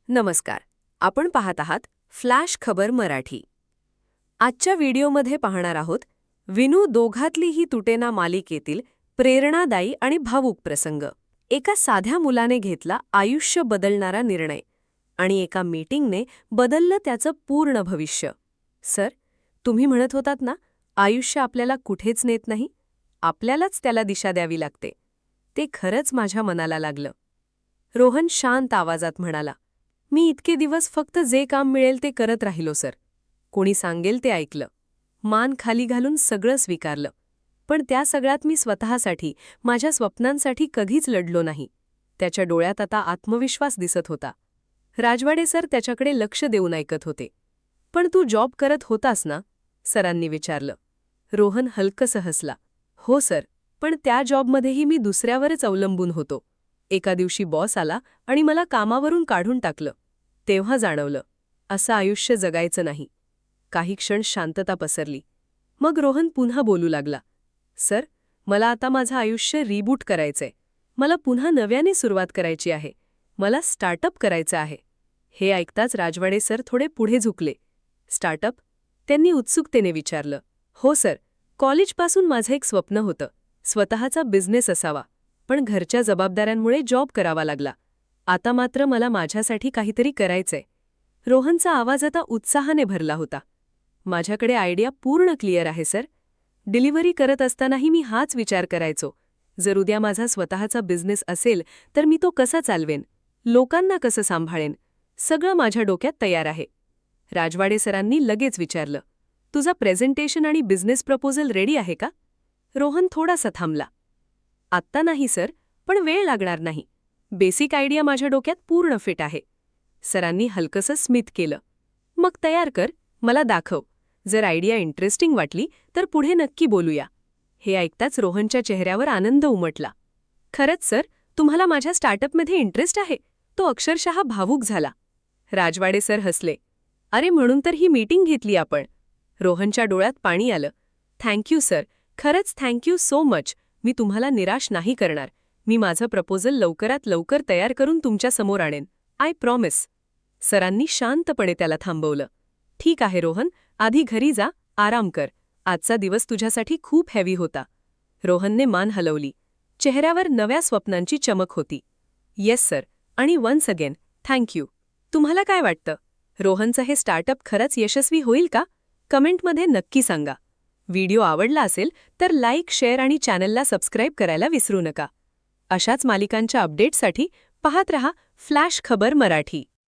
नमस्कार. आपण पाहत आहात फ्लॅश खबर मराठी. आजच्या व्हिडिओमध्ये पाहणार आहोत विनू दोघातली ही तुटेना मालिकेतील प्रेरणादायी आणि भावूक प्रसंग. एका साध्या मुलाने घेतला आयुष्य बदलणारा निर्णय आणि एका मीटिंगने बदललं त्याचं पूर्ण भविष्य. सर, तुम्ही म्हणत होतात ना, आयुष्य आपल्याला कुठेच नेत नाही, आपल्यालाच त्याला दिशा द्यावी लागते. ते खरंच माझ्या मनाला लागलं. रोहन शांत आवाजात म्हणाला, मी इतके दिवस फक्त जे काम मिळेल ते करत राहिलो सर. कोणी सांगेल ते ऐकलं. मान खाली घालून सगळं स्वीकारलं. पण त्या सगळ्यात मी स्वतःसाठी, माझ्या स्वप्नांसाठी कधीच लढलो नाही. त्याच्या डोळ्यात आता आत्मविश्वास दिसत होता. राजवाडे सर त्याच्याकडे लक्ष देऊन ऐकत होते. पण तू जॉब करत होतास ना? सरांनी विचारलं. रोहन हलकसं हसला. हो सर, पण त्या जॉबमध्येही मी दुसऱ्यावरच अवलंबून होतो. एका दिवशी बॉस आला आणि मला कामावरून काढून टाकलं. तेव्हा जाणवलं, असं आयुष्य जगायचं नाही. काही क्षण शांतता पसरली. मग रोहन पुन्हा बोलू लागला. सर, मला आता माझं आयुष्य रिबूट करायचंय. मला पुन्हा नव्याने सुरुवात करायची आहे. मला स्टार्टअप करायचं आहे. हे ऐकताच राजवाडे सर थोडे पुढे झुकले. स्टार्टअप? त्यांनी उत्सुकतेने विचारलं. हो सर, कॉलेजपासून माझं एक स्वप्न होतं. स्वतःचा बिझनेस असावा. पण घरच्या जबाबदाऱ्यांमुळे जॉब करावा लागला. आता मात्र मला माझ्यासाठी काहीतरी करायचंय. रोहनचा आवाज आता उत्साहाने भरला होता. माझ्याकडे आयडिया पूर्ण क्लिअर आहे सर. डिलिव्हरी करत असतानाही मी हाच विचार करायचो. जर उद्या माझा स्वतःचा बिझनेस असेल तर मी तो कसा चालवेन, लोकांना कसं सांभाळेन, सगळं माझ्या डोक्यात तयार आहे. राजवाडे सरांनी लगेच विचारलं, तुझा प्रेझेंटेशन आणि बिझनेस प्रपोजल रेडी आहे का? रोहन थोडासा थांबला. आत्ता नाही सर, पण वेळ लागणार नाही. बेसिक आयडिया माझ्या डोक्यात पूर्ण फिट आहे. सरांनी हलकसं स्मित केलं. मग तयार कर, मला दाखव. जर आयडिया इंटरेस्टिंग वाटली तर पुढे नक्की बोलूया. हे ऐकताच रोहनच्या चेहऱ्यावर आनंद उमटला. खरंच सर, तुम्हाला माझ्या स्टार्टअपमध्ये इंटरेस्ट आहे? तो अक्षरशः भावूक झाला. राजवाडे सर हसले. अरे, म्हणून तर ही मीटिंग घेतली आपण. रोहनच्या डोळ्यात पाणी आलं. थँक्यू सर, खरंच थँक्यू सो मच. मी तुम्हाला निराश नाही करणार. मी माझं प्रपोजल लवकरात लवकर तयार करून तुमच्या समोर आणेन. I promise. सरांनी शांतपणे त्याला थांबवलं. ठीक आहे रोहन, आधी घरी जा, आराम कर. आजचा दिवस तुझ्यासाठी खूप हेवी होता. रोहनने मान हलवली. चेहऱ्यावर नव्या स्वप्नांची चमक होती. येस सर, आणि वन्स अगेन थँक्यू. तुम्हाला काय वाटतं, रोहनचं हे स्टार्टअप खरंच यशस्वी होईल का? कमेंटमध्ये नक्की सांगा. व्हिडिओ आवडला असेल तर लाईक, शेअर आणि चॅनलला सबस्क्राईब करायला विसरू नका. अशाच मालिकांच्या अपडेट्ससाठी पाहत रहा फ्लॅश खबर मराठी.